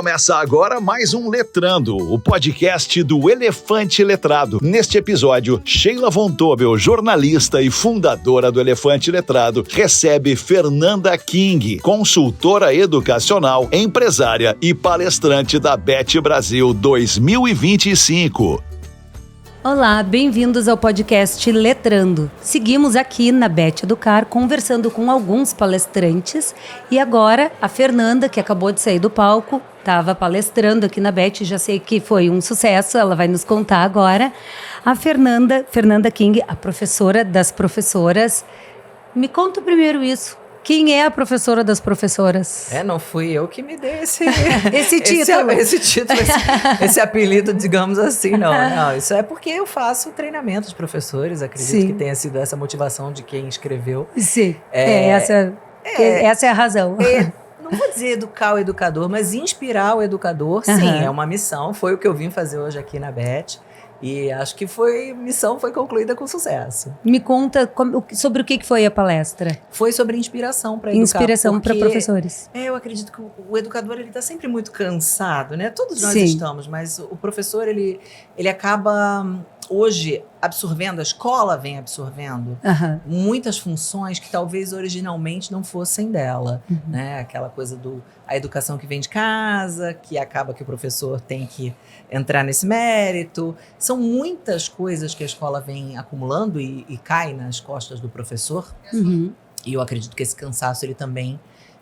Começa agora mais um Letrando, o podcast do Elefante Letrado. Neste episódio, Sheila Von Tobel, jornalista e fundadora do Elefante Letrado, recebe Fernanda King, consultora educacional, empresária e palestrante da BET Brasil 2025. Olá, bem-vindos ao podcast Letrando. Seguimos aqui na BET Educar conversando com alguns palestrantes e agora a Fernanda, que acabou de sair do palco, estava palestrando aqui na BET, já sei que foi um sucesso, ela vai nos contar agora. A Fernanda King, a professora das professoras. Me conta primeiro isso. Quem é a professora das professoras? Não fui eu que me dei esse título. esse apelido, digamos assim, não. Isso é porque eu faço treinamento de professores, acredito que tenha sido essa motivação de quem escreveu. Sim, essa é a razão. Não vou dizer educar o educador, mas inspirar o educador, sim, é uma missão, foi o que eu vim fazer hoje aqui na BET. E acho que a missão foi concluída com sucesso. Me conta sobre o que foi a palestra. Foi sobre inspiração para educar. Inspiração para professores. Eu acredito que o educador ele está sempre muito cansado, né? Todos nós estamos, mas o professor ele acaba hoje absorvendo, a escola vem absorvendo muitas funções que talvez originalmente não fossem dela, né? Aquela coisa a educação que vem de casa, que acaba que o professor tem que entrar nesse mérito. São muitas coisas que a escola vem acumulando e cai nas costas do professor. E eu acredito que esse cansaço ele também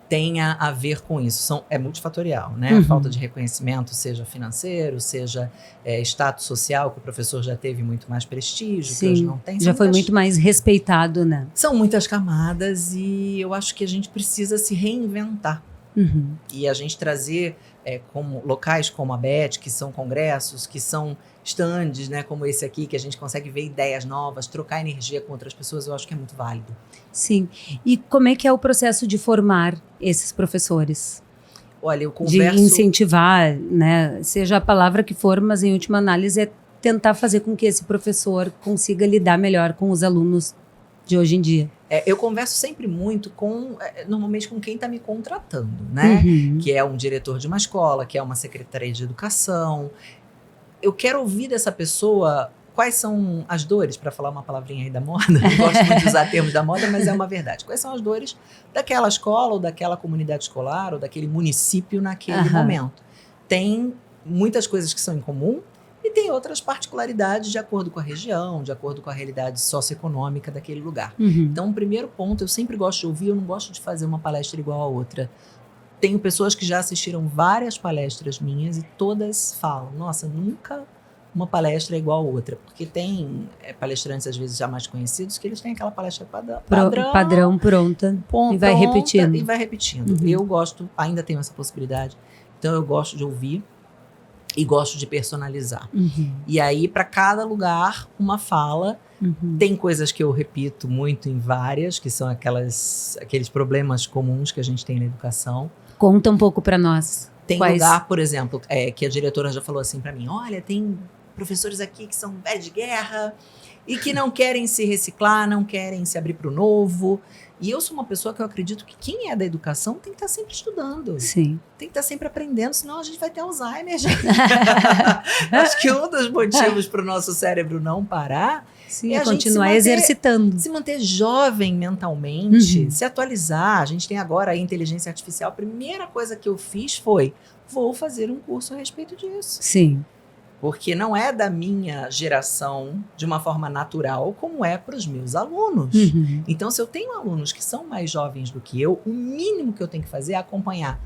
tenha a ver com isso. É multifatorial, né? A falta de reconhecimento, seja financeiro, seja status social, que o professor já teve muito mais prestígio, que hoje não tem. Já foi muito mais respeitado, né? São muitas camadas e eu acho que a gente precisa se reinventar. E a gente trazer como locais como a BET, que são congressos, que são stands, né, como esse aqui, que a gente consegue ver ideias novas, trocar energia com outras pessoas, eu acho que é muito válido. Sim. E como é que é o processo de formar esses professores? Olha, eu converso... De incentivar, né, seja a palavra que for, mas em última análise é tentar fazer com que esse professor consiga lidar melhor com os alunos de hoje em dia. Eu converso sempre muito normalmente com quem está me contratando, né? Que é um diretor de uma escola, que é uma secretaria de educação. Eu quero ouvir dessa pessoa quais são as dores, para falar uma palavrinha aí da moda, não gosto muito de usar termos da moda, mas é uma verdade. Quais são as dores daquela escola, ou daquela comunidade escolar, ou daquele município naquele momento? Tem muitas coisas que são em comum, e tem outras particularidades de acordo com a região, de acordo com a realidade socioeconômica daquele lugar. Então, o primeiro ponto, eu sempre gosto de ouvir, eu não gosto de fazer uma palestra igual a outra. Tenho pessoas que já assistiram várias palestras minhas e todas falam, nossa, nunca uma palestra é igual a outra. Porque tem palestrantes, às vezes, já mais conhecidos, que eles têm aquela palestra padrão pronta e vai repetindo. E vai repetindo. Eu gosto, ainda tenho essa possibilidade, então eu gosto de ouvir. E gosto de personalizar. E aí, para cada lugar, uma fala. Tem coisas que eu repito muito em várias, que são aqueles problemas comuns que a gente tem na educação. Conta um pouco para nós. Tem lugar, por exemplo, que a diretora já falou assim para mim, olha, tem professores aqui que são velhos de guerra e que não querem se reciclar, não querem se abrir para o novo. E eu sou uma pessoa que eu acredito que quem é da educação tem que estar sempre estudando. Sim. Tem que estar sempre aprendendo, senão a gente vai ter Alzheimer, gente. Acho que um dos motivos para o nosso cérebro não parar é a continuar exercitando. Se manter jovem mentalmente, se atualizar. A gente tem agora a inteligência artificial. A primeira coisa que eu fiz foi, vou fazer um curso a respeito disso. Sim. Porque não é da minha geração de uma forma natural, como é para os meus alunos. Então, se eu tenho alunos que são mais jovens do que eu, o mínimo que eu tenho que fazer é acompanhar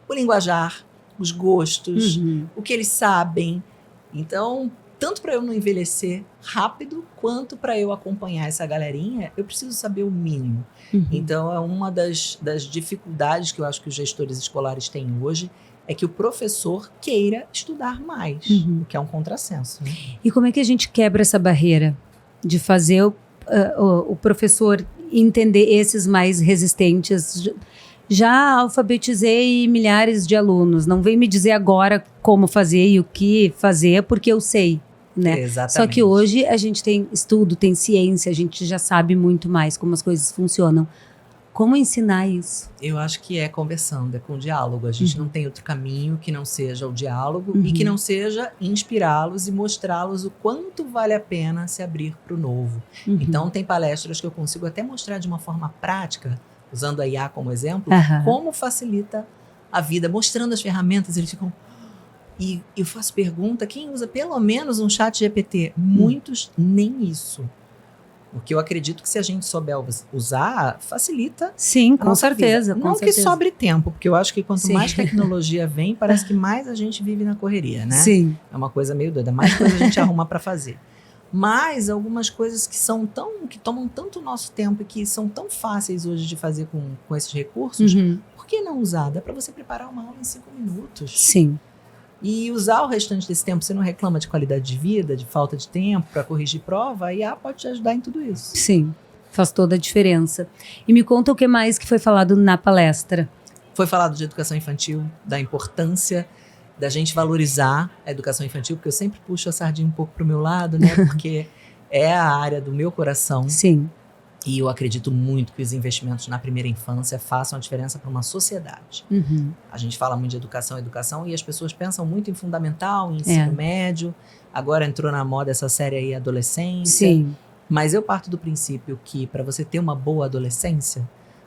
o linguajar, os gostos, o que eles sabem. Então, tanto para eu não envelhecer rápido, quanto para eu acompanhar essa galerinha, eu preciso saber o mínimo. Então, é uma das dificuldades que eu acho que os gestores escolares têm hoje, é que o professor queira estudar mais, o que é um contrassenso. Né? E como é que a gente quebra essa barreira de fazer o professor entender esses mais resistentes? Já alfabetizei milhares de alunos, não vem me dizer agora como fazer e o que fazer, porque eu sei. Né? Exatamente. Só que hoje a gente tem estudo, tem ciência, a gente já sabe muito mais como as coisas funcionam. Como ensinar isso? Eu acho que é conversando, é com diálogo. A gente não tem outro caminho que não seja o diálogo e que não seja inspirá-los e mostrá-los o quanto vale a pena se abrir para o novo. Então, tem palestras que eu consigo até mostrar de uma forma prática, usando a IA como exemplo, como facilita a vida, mostrando as ferramentas. Eles ficam... E eu faço pergunta, quem usa pelo menos um chat GPT? Muitos nem isso. Porque eu acredito que se a gente souber usar, facilita. Sim, com certeza. Não que sobre tempo, porque eu acho que quanto mais tecnologia vem, parece que mais a gente vive na correria, né? Sim. É uma coisa meio doida, mais coisa a gente arruma para fazer. Mas algumas coisas que tomam tanto nosso tempo e que são tão fáceis hoje de fazer com esses recursos, por que não usar? Dá para você preparar uma aula em 5 minutos. Sim. E usar o restante desse tempo, você não reclama de qualidade de vida, de falta de tempo para corrigir prova, a IA pode te ajudar em tudo isso. Sim, faz toda a diferença. E me conta o que mais que foi falado na palestra. Foi falado de educação infantil, da importância da gente valorizar a educação infantil, porque eu sempre puxo a sardinha um pouco para o meu lado, né? Porque é a área do meu coração. Sim. E eu acredito muito que os investimentos na primeira infância façam a diferença para uma sociedade. A gente fala muito de educação e as pessoas pensam muito em fundamental, em ensino médio. Agora entrou na moda essa série aí, adolescência. Sim. Mas eu parto do princípio que para você ter uma boa adolescência,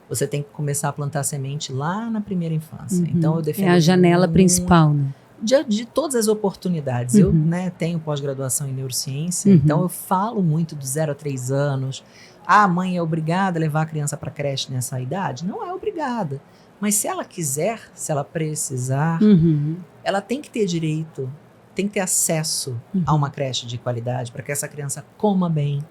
você tem que começar a plantar semente lá na primeira infância. Então eu defendo... É a janela principal, né? De todas as oportunidades. Eu tenho pós-graduação em neurociência, então eu falo muito do 0 a 3 anos. A mãe é obrigada a levar a criança para a creche nessa idade? Não é obrigada. Mas se ela quiser, se ela precisar, ela tem que ter direito, tem que ter acesso a uma creche de qualidade para que essa criança coma bem,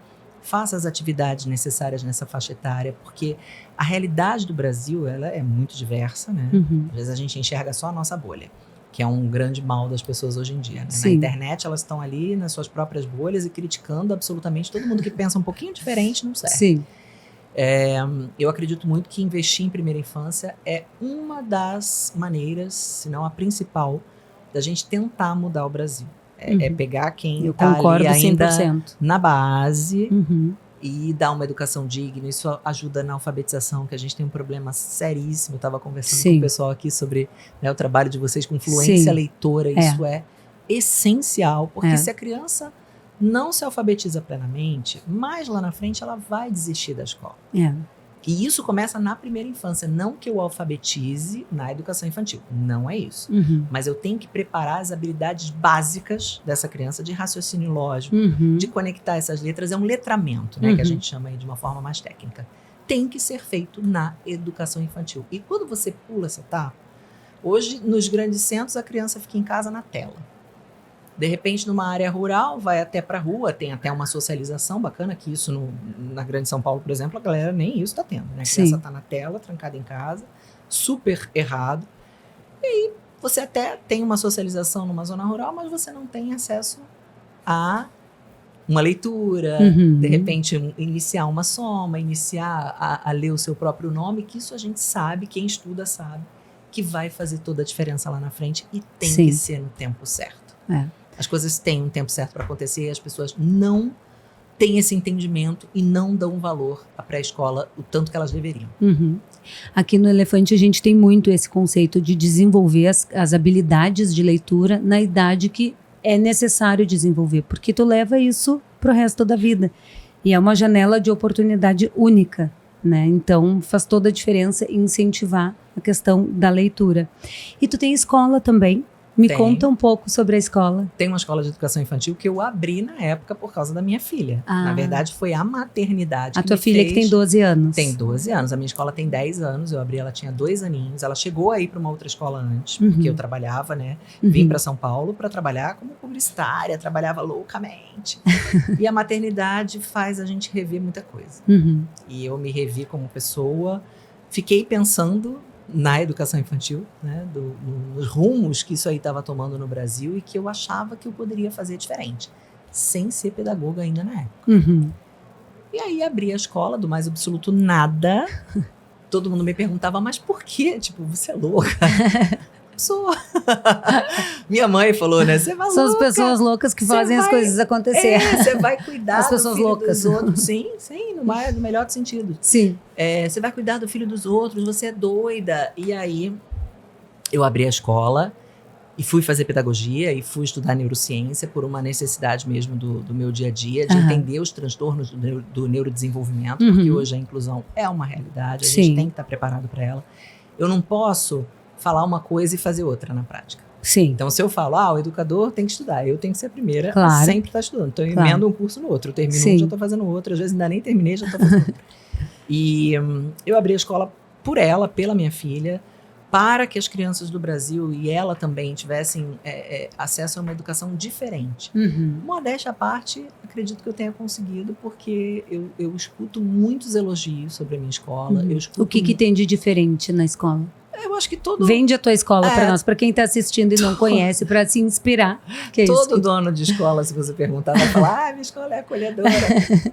faça as atividades necessárias nessa faixa etária, porque a realidade do Brasil ela é muito diversa, né? Às vezes a gente enxerga só a nossa bolha, que é um grande mal das pessoas hoje em dia, né? Na internet elas estão ali nas suas próprias bolhas e criticando absolutamente todo mundo que pensa um pouquinho diferente, não serve. Sim. Eu acredito muito que investir em primeira infância é uma das maneiras, se não a principal, da gente tentar mudar o Brasil. É pegar quem está ali ainda 100%. Na base e dar uma educação digna. Isso ajuda na alfabetização, que a gente tem um problema seríssimo. Eu estava conversando com o pessoal aqui sobre o trabalho de vocês com fluência leitora. Isso é essencial, porque se a criança não se alfabetiza plenamente, mais lá na frente ela vai desistir da escola. E isso começa na primeira infância. Não que eu alfabetize na educação infantil. Não é isso. Mas eu tenho que preparar as habilidades básicas dessa criança de raciocínio lógico, de conectar essas letras. É um letramento, né, que a gente chama aí de uma forma mais técnica. Tem que ser feito na educação infantil. E quando você pula essa etapa, hoje, nos grandes centros, a criança fica em casa na tela. De repente, numa área rural, vai até para a rua, tem até uma socialização bacana, que isso na Grande São Paulo, por exemplo, a galera nem isso está tendo, né? A criança está na tela, trancada em casa, super errado. E aí, você até tem uma socialização numa zona rural, mas você não tem acesso a uma leitura, de repente iniciar uma soma, iniciar a ler o seu próprio nome, que isso a gente sabe, quem estuda sabe, que vai fazer toda a diferença lá na frente e tem que ser no tempo certo. As coisas têm um tempo certo para acontecer e as pessoas não têm esse entendimento e não dão valor à pré-escola o tanto que elas deveriam. Aqui no Elefante a gente tem muito esse conceito de desenvolver as habilidades de leitura na idade que é necessário desenvolver, porque tu leva isso pro resto da vida. E é uma janela de oportunidade única, né? Então faz toda a diferença incentivar a questão da leitura. E tu tem escola também. Me conta um pouco sobre a escola. Tem uma escola de educação infantil que eu abri na época por causa da minha filha. Na verdade, foi a maternidade a tua filha que tem 12 anos. Tem 12 anos. A minha escola tem 10 anos. Eu abri, ela tinha 2 aninhos. Ela chegou a ir para uma outra escola antes, porque eu trabalhava, né? Vim para São Paulo para trabalhar como publicitária, trabalhava loucamente. E a maternidade faz a gente rever muita coisa. E eu me revi como pessoa. Fiquei pensando na educação infantil, né, nos rumos que isso aí estava tomando no Brasil e que eu achava que eu poderia fazer diferente, sem ser pedagoga ainda na época. E aí abri a escola do mais absoluto nada. Todo mundo me perguntava, mas por quê? Tipo, você é louca? pessoa. Minha mãe falou, né? Você vai São louca. as pessoas loucas que fazem as coisas acontecer. Você vai cuidar As pessoas do filho loucas. dos outros. Sim, no melhor dos sentidos. Sim. Você vai cuidar do filho dos outros, você é doida. E aí, eu abri a escola e fui fazer pedagogia e fui estudar neurociência por uma necessidade mesmo do meu dia a dia, de entender os transtornos do neurodesenvolvimento, porque hoje a inclusão é uma realidade, a gente tem que estar preparado para ela. Eu não posso falar uma coisa e fazer outra na prática. Sim. Então, se eu falo, o educador tem que estudar, eu tenho que ser a primeira a sempre estar estudando. Então, eu emendo um curso no outro, eu termino um, já estou fazendo outro, às vezes ainda nem terminei, já estou fazendo outro. E eu abri a escola por ela, pela minha filha, para que as crianças do Brasil e ela também tivessem acesso a uma educação diferente. Modéstia à parte, acredito que eu tenha conseguido, porque eu escuto muitos elogios sobre a minha escola. Eu escuto o que tem de diferente na escola? Eu acho que todo... Vende a tua escola para nós, para quem está assistindo e não conhece, para se inspirar. Que é todo isso dono de escola, se você perguntar, vai falar, minha escola é acolhedora.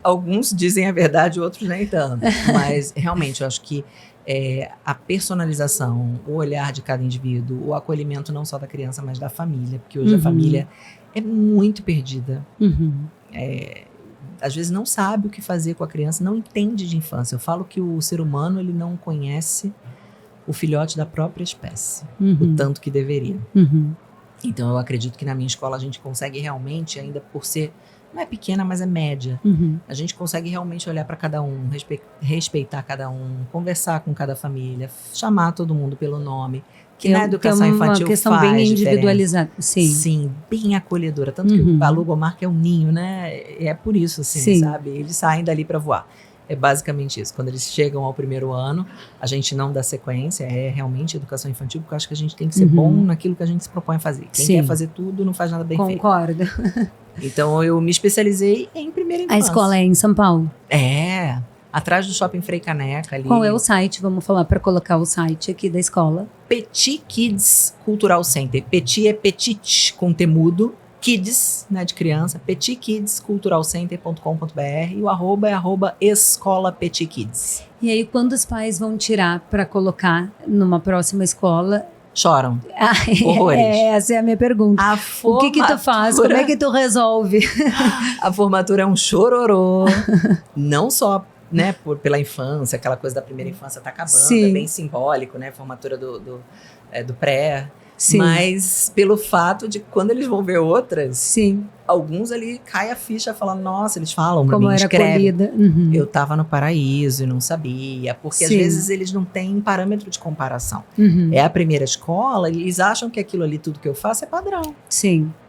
Alguns dizem a verdade, outros nem tanto. Mas, realmente, eu acho que a personalização, o olhar de cada indivíduo, o acolhimento não só da criança, mas da família, porque hoje a família é muito perdida. Às vezes não sabe o que fazer com a criança, não entende de infância. Eu falo que o ser humano, ele não conhece o filhote da própria espécie, o tanto que deveria. Então eu acredito que na minha escola a gente consegue realmente, ainda por ser, não é pequena, mas é média, a gente consegue realmente olhar para cada um, respeitar cada um, conversar com cada família, chamar todo mundo pelo nome, que na educação infantil uma questão faz bem diferença. individualizada. Sim, bem acolhedora. Tanto que o Logomar, que é um ninho, né? É por isso, assim, sabe? Eles saem dali para voar. É basicamente isso. Quando eles chegam ao primeiro ano, a gente não dá sequência, é realmente educação infantil, porque eu acho que a gente tem que ser bom naquilo que a gente se propõe a fazer. Quem quer fazer tudo não faz nada bem feito. Concordo. Então eu me especializei em primeira infância. A escola é em São Paulo? Atrás do Shopping Frei Caneca ali. Qual é o site? Vamos falar para colocar o site aqui da escola. Petit Kids Cultural Center. Petit é petit com temudo. Kids, né, de criança, petitkidsculturalcenter.com.br e o @é @escola Petit Kids. E aí, quando os pais vão tirar para colocar numa próxima escola? Choram. Horrores. Essa é a minha pergunta. O que tu faz? Como é que tu resolve? A formatura é um chororô. Não só, né, pela infância, aquela coisa da primeira infância tá acabando, é bem simbólico, né, a formatura do pré. Mas pelo fato de quando eles vão ver outras, alguns ali cai a ficha falando, nossa, eles falam pra mim, escrevem. Eu tava no paraíso e não sabia, porque às vezes eles não têm parâmetro de comparação. É a primeira escola, eles acham que aquilo ali, tudo que eu faço é padrão.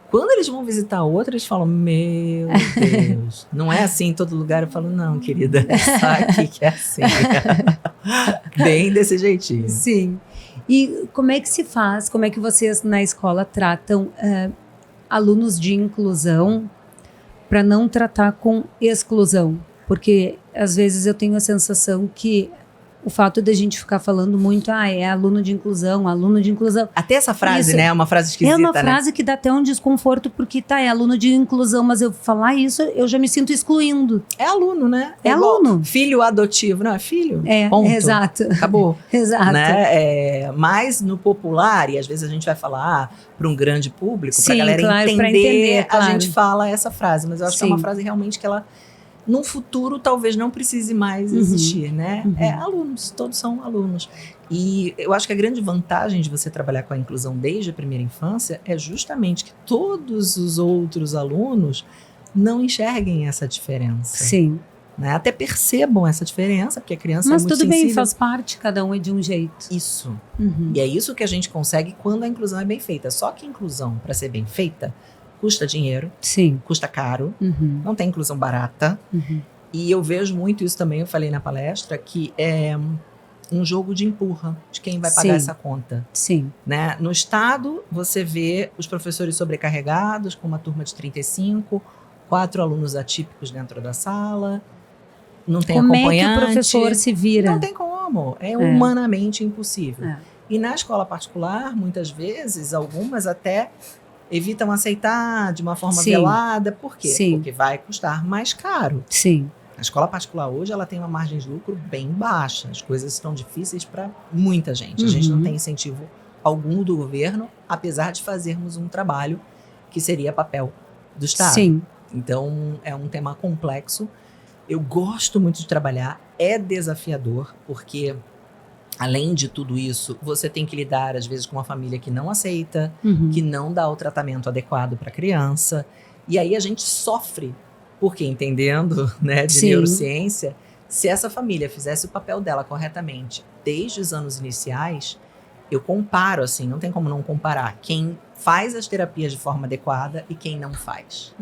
Quando eles vão visitar outra, eles falam, meu Deus, não é assim em todo lugar? Eu falo, não, querida, só aqui que é assim. Bem desse jeitinho. E como é que se faz, como é que vocês na escola tratam alunos de inclusão para não tratar com exclusão? Porque às vezes eu tenho a sensação que o fato de a gente ficar falando muito, é aluno de inclusão. Até essa frase, né? É uma frase esquisita, né? É uma frase que dá até um desconforto, porque é aluno de inclusão, mas eu falar isso, eu já me sinto excluindo. É aluno, né? É aluno. Filho adotivo, não é filho? Ponto. Exato. Acabou. Exato. Né? Mas no popular, e às vezes a gente vai falar para um grande público, para a galera entender, a gente fala essa frase. Mas eu acho que é uma frase realmente que ela, num futuro, talvez não precise mais existir, né? Alunos, todos são alunos. E eu acho que a grande vantagem de você trabalhar com a inclusão desde a primeira infância é justamente que todos os outros alunos não enxerguem essa diferença. Né? Até percebam essa diferença, porque a criança é muito sensível. Mas tudo bem, faz parte, cada um é de um jeito. Isso. E é isso que a gente consegue quando a inclusão é bem feita. Só que a inclusão, para ser bem feita, custa dinheiro, custa caro, não tem inclusão barata. E eu vejo muito isso também, eu falei na palestra, que é um jogo de empurra, de quem vai pagar essa conta. Né? No estado, você vê os professores sobrecarregados, com uma turma de 35, 4 alunos atípicos dentro da sala, não tem acompanhante. Como é que o professor se vira? Não tem como, é humanamente impossível. E na escola particular, muitas vezes, algumas até evitam aceitar de uma forma velada. Por quê? Porque vai custar mais caro. A escola particular hoje, ela tem uma margem de lucro bem baixa. As coisas estão difíceis para muita gente. A gente não tem incentivo algum do governo, apesar de fazermos um trabalho que seria papel do Estado. Sim. Então, é um tema complexo. Eu gosto muito de trabalhar, é desafiador, porque, além de tudo isso, você tem que lidar, às vezes, com uma família que não aceita, que não dá o tratamento adequado para a criança. E aí a gente sofre, porque entendendo, né, de Sim. neurociência, se essa família fizesse o papel dela corretamente desde os anos iniciais, eu comparo, assim, não tem como não comparar quem faz as terapias de forma adequada e quem não faz.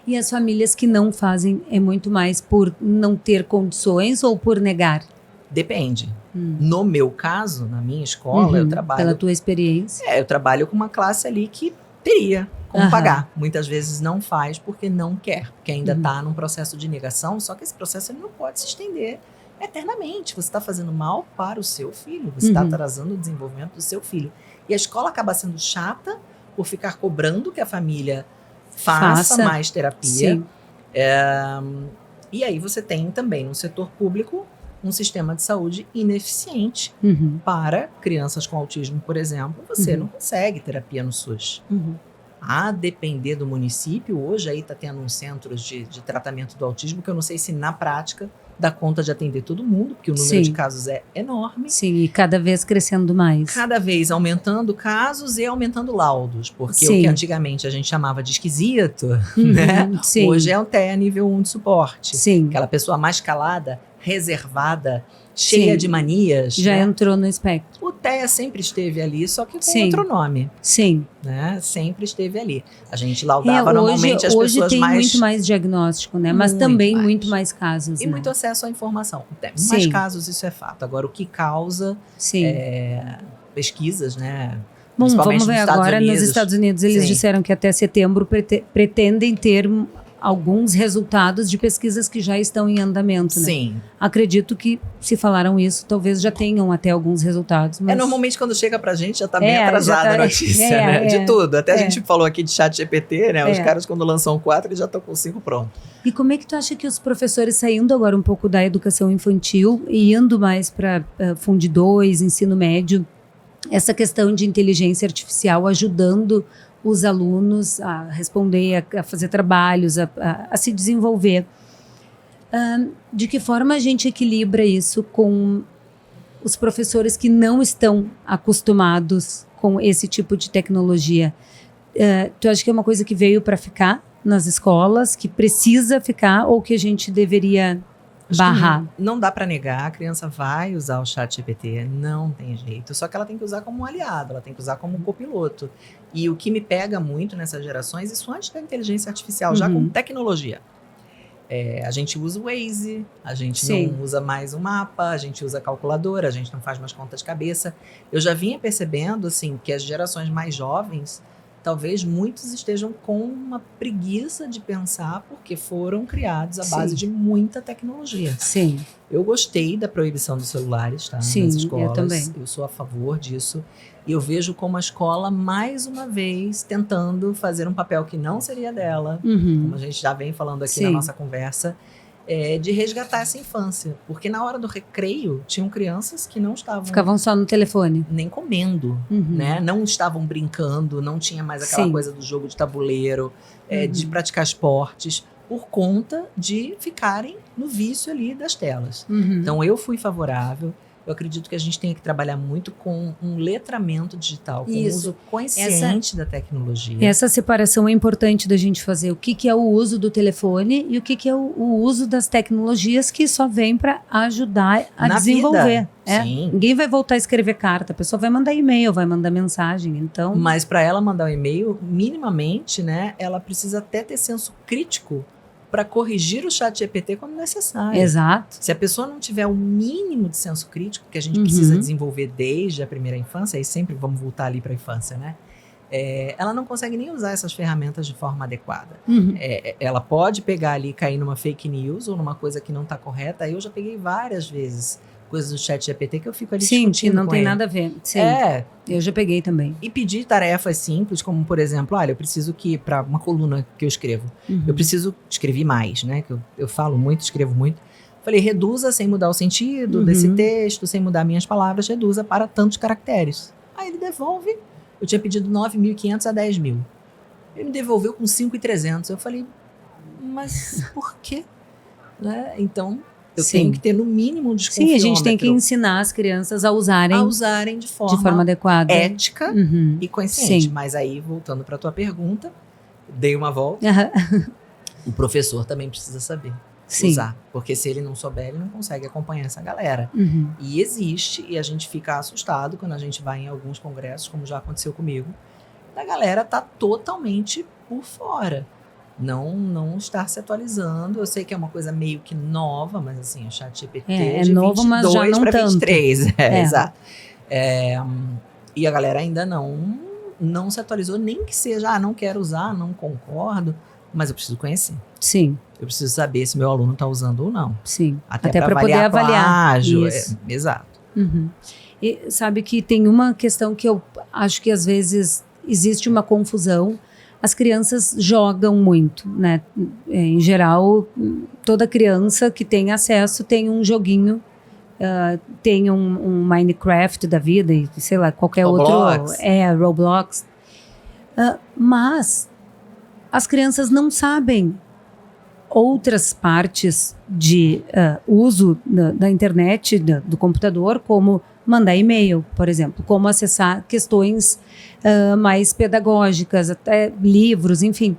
E as famílias que não fazem é muito mais por não ter condições ou por negar? Depende. No meu caso, na minha escola, eu trabalho... Pela tua experiência? eu trabalho com uma classe ali que teria como Aham. pagar. Muitas vezes não faz porque não quer, porque ainda está num processo de negação, só que esse processo ele não pode se estender eternamente. Você está fazendo mal para o seu filho, você está atrasando o desenvolvimento do seu filho. E a escola acaba sendo chata por ficar cobrando que a família faça mais terapia. Sim. E aí você tem também no setor público um sistema de saúde ineficiente para crianças com autismo, por exemplo. Você não consegue terapia no SUS. A depender do município, hoje aí está tendo uns centros de tratamento do autismo que eu não sei se na prática dá conta de atender todo mundo, porque o número de casos é enorme. Sim, e cada vez crescendo mais. Cada vez aumentando casos e aumentando laudos, porque o que antigamente a gente chamava de esquisito, né? Sim. Hoje é até nível 1 de suporte. Sim. Aquela pessoa mais calada, reservada, cheia de manias. Já né? entrou no espectro. O TEA sempre esteve ali, só que com outro nome. Sim. Né? Sempre esteve ali. A gente laudava normalmente as hoje pessoas tem mais... muito mais diagnóstico, né? Mas também muito mais casos. E né? muito acesso à informação. Tem mais casos, isso é fato. Agora, o que causa pesquisas, né? Bom, vamos ver agora. Unidos. Nos Estados Unidos, eles disseram que até setembro pretendem ter alguns resultados de pesquisas que já estão em andamento, né? Sim. Acredito que, se falaram isso, talvez já tenham até alguns resultados. Mas... normalmente quando chega pra gente já tá bem atrasada a notícia, né? De tudo. Até a gente falou aqui de ChatGPT, né? Os caras quando lançam 4, eles já estão com 5 pronto. E como é que tu acha que os professores, saindo agora um pouco da educação infantil e indo mais para Fundo 2, ensino médio, essa questão de inteligência artificial ajudando os alunos a responder, a fazer trabalhos, a se desenvolver. De que forma a gente equilibra isso com os professores que não estão acostumados com esse tipo de tecnologia? Tu acha que é uma coisa que veio para ficar nas escolas, que precisa ficar ou que a gente deveria barrar? Não dá para negar, a criança vai usar o ChatGPT, não tem jeito. Só que ela tem que usar como um aliado, ela tem que usar como um copiloto. E o que me pega muito nessas gerações, isso antes da inteligência artificial, já com tecnologia. A gente usa o Waze, a gente não usa mais o mapa, a gente usa a calculadora, a gente não faz mais conta de cabeça. Eu já vinha percebendo assim, que as gerações mais jovens, talvez muitos estejam com uma preguiça de pensar porque foram criados à base de muita tecnologia. Sim. Eu gostei da proibição dos celulares, tá? Sim, nas escolas. eu também. Eu sou a favor disso. E eu vejo como a escola, mais uma vez, tentando fazer um papel que não seria dela, como a gente já vem falando aqui na nossa conversa, de resgatar essa infância. Porque na hora do recreio, tinham crianças que não estavam... Ficavam só no telefone. Nem comendo, né? Não estavam brincando, não tinha mais aquela coisa do jogo de tabuleiro, de praticar esportes, por conta de ficarem no vício ali das telas. Então, eu fui favorável. Eu acredito que a gente tem que trabalhar muito com um letramento digital, com o uso consciente da tecnologia. Essa separação é importante da gente fazer. O que é o uso do telefone e o que é o uso das tecnologias que só vem para ajudar a desenvolver. Ninguém vai voltar a escrever carta, a pessoa vai mandar e-mail, vai mandar mensagem, então... Mas para ela mandar um e-mail, minimamente, né, ela precisa até ter senso crítico para corrigir o ChatGPT quando necessário. Exato. Se a pessoa não tiver o mínimo de senso crítico, que a gente precisa desenvolver desde a primeira infância, e sempre vamos voltar ali para a infância, né? Ela não consegue nem usar essas ferramentas de forma adequada. Ela pode pegar ali e cair numa fake news ou numa coisa que não está correta. Eu já peguei várias vezes coisas do ChatGPT que eu fico ali discutindo que não com tem ele. nada a ver. Sim. Eu já peguei também. E pedir tarefas simples, como por exemplo, olha, eu preciso que, para uma coluna que eu escrevo, escrevi mais, né? Que eu falo muito, escrevo muito. Falei, reduza sem mudar o sentido desse texto, sem mudar minhas palavras, reduza para tantos caracteres. Aí ele devolve. Eu tinha pedido 9.500 a 10.000. Ele me devolveu com 5.300. Eu falei, mas por quê? Né? Então, eu tenho que ter no mínimo um desconfiômetro. Sim, a gente tem que ensinar as crianças a usarem de forma adequada, ética e consciente. Mas aí, voltando para a tua pergunta, dei uma volta. O professor também precisa saber usar. Porque se ele não souber, ele não consegue acompanhar essa galera. E existe, e a gente fica assustado quando a gente vai em alguns congressos, como já aconteceu comigo, a galera tá totalmente por fora. Não estar se atualizando. Eu sei que é uma coisa meio que nova, mas assim, o ChatGPT é novo, mas já não para tanto. 23. Exato. E a galera ainda não se atualizou, nem que seja, não quero usar, não concordo, mas eu preciso conhecer. Sim. Eu preciso saber se meu aluno está usando ou não. Sim. Até para poder avaliar. Plágio. Exato. E sabe que tem uma questão que eu acho que às vezes existe uma confusão. As crianças jogam muito, né? Em geral, toda criança que tem acesso tem um joguinho, tem um Minecraft da vida, e sei lá, qualquer Roblox. outro. Roblox. Mas as crianças não sabem outras partes de uso da internet, do computador, como mandar e-mail, por exemplo, como acessar questões mais pedagógicas, até livros, enfim.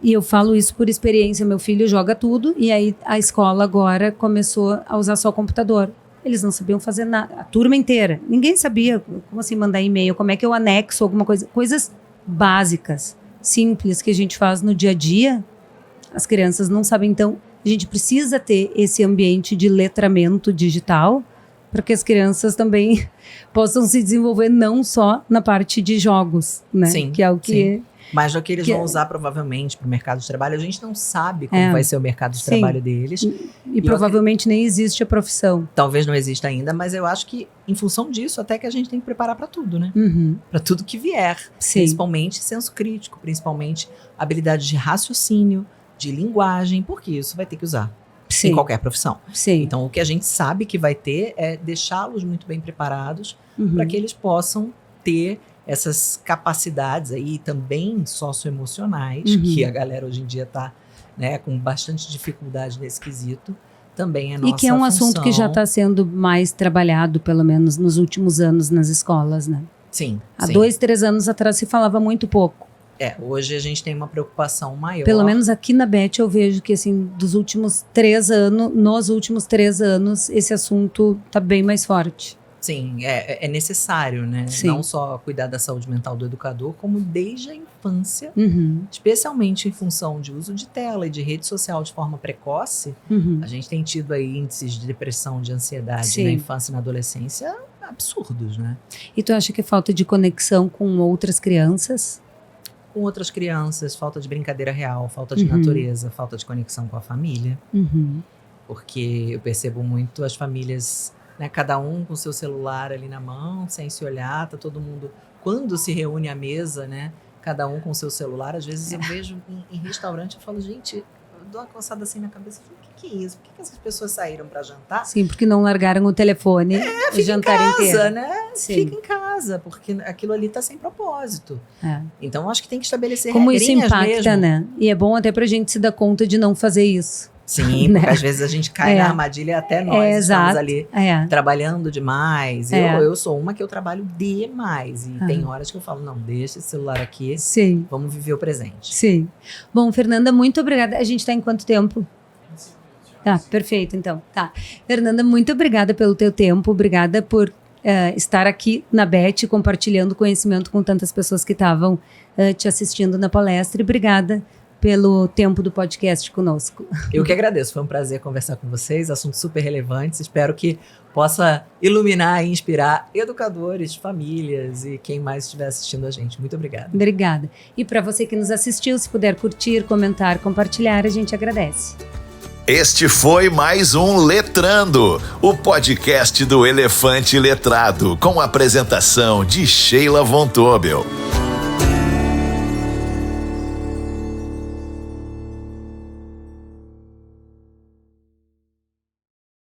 E eu falo isso por experiência, meu filho joga tudo, e aí a escola agora começou a usar só computador. Eles não sabiam fazer nada, a turma inteira. Ninguém sabia como assim mandar e-mail, como é que eu anexo alguma coisa. Coisas básicas, simples, que a gente faz no dia a dia, as crianças não sabem. Então, a gente precisa ter esse ambiente de letramento digital para que as crianças também possam se desenvolver não só na parte de jogos, né? Sim, que é o que... Sim. Mas o que eles vão usar provavelmente para o mercado de trabalho, a gente não sabe como vai ser o mercado de trabalho deles. E provavelmente nem existe a profissão. Talvez não exista ainda, mas eu acho que em função disso até que a gente tem que preparar para tudo, né? Para tudo que vier. Sim. Principalmente senso crítico, principalmente habilidade de raciocínio, de linguagem, porque isso vai ter que usar. Em qualquer profissão. Então, o que a gente sabe que vai ter é deixá-los muito bem preparados para que eles possam ter essas capacidades aí também socioemocionais, que a galera hoje em dia está, né, com bastante dificuldade nesse quesito, também é nossa função. E que é um assunto que já está sendo mais trabalhado, pelo menos nos últimos anos, nas escolas, né? Sim. Há 2, 3 anos atrás se falava muito pouco. Hoje a gente tem uma preocupação maior. Pelo menos aqui na BET eu vejo que, assim, nos últimos 3 anos, esse assunto está bem mais forte. Sim, é necessário, né? Sim. Não só cuidar da saúde mental do educador, como desde a infância, especialmente em função de uso de tela e de rede social de forma precoce, a gente tem tido aí índices de depressão, de ansiedade na infância e na adolescência absurdos, né? E tu acha que é falta de conexão com outras crianças? Com outras crianças, falta de brincadeira real, falta de natureza, falta de conexão com a família. Porque eu percebo muito as famílias, né, cada um com o seu celular ali na mão, sem se olhar, tá todo mundo... Quando se reúne à mesa, né, cada um com o seu celular, às vezes eu vejo em restaurante, eu falo, gente, eu dou uma coçada assim na cabeça, eu falo, o que é isso? Por que essas pessoas saíram para jantar? Sim, porque não largaram o telefone o jantar inteiro. Né? Fica em casa, porque aquilo ali tá sem propósito. Então, acho que tem que estabelecer como isso impacta, mesmo. Né? E é bom até pra gente se dar conta de não fazer isso. Sim, porque às vezes a gente cai na armadilha e até nós estamos ali trabalhando demais. Eu sou uma que eu trabalho demais. E tem horas que eu falo, não, deixa esse celular aqui. Sim. Vamos viver o presente. Sim. Bom, Fernanda, muito obrigada. A gente tá em quanto tempo? Tá, perfeito, então. Tá. Fernanda, muito obrigada pelo teu tempo. Obrigada por estar aqui na BET, compartilhando conhecimento com tantas pessoas que estavam te assistindo na palestra. E obrigada pelo tempo do podcast conosco. Eu que agradeço, foi um prazer conversar com vocês, assuntos super relevantes, espero que possa iluminar e inspirar educadores, famílias e quem mais estiver assistindo a gente. Muito obrigada. Obrigada. E para você que nos assistiu, se puder curtir, comentar, compartilhar, a gente agradece. Este foi mais um Letrando, o podcast do Elefante Letrado, com a apresentação de Sheila Von Tobel.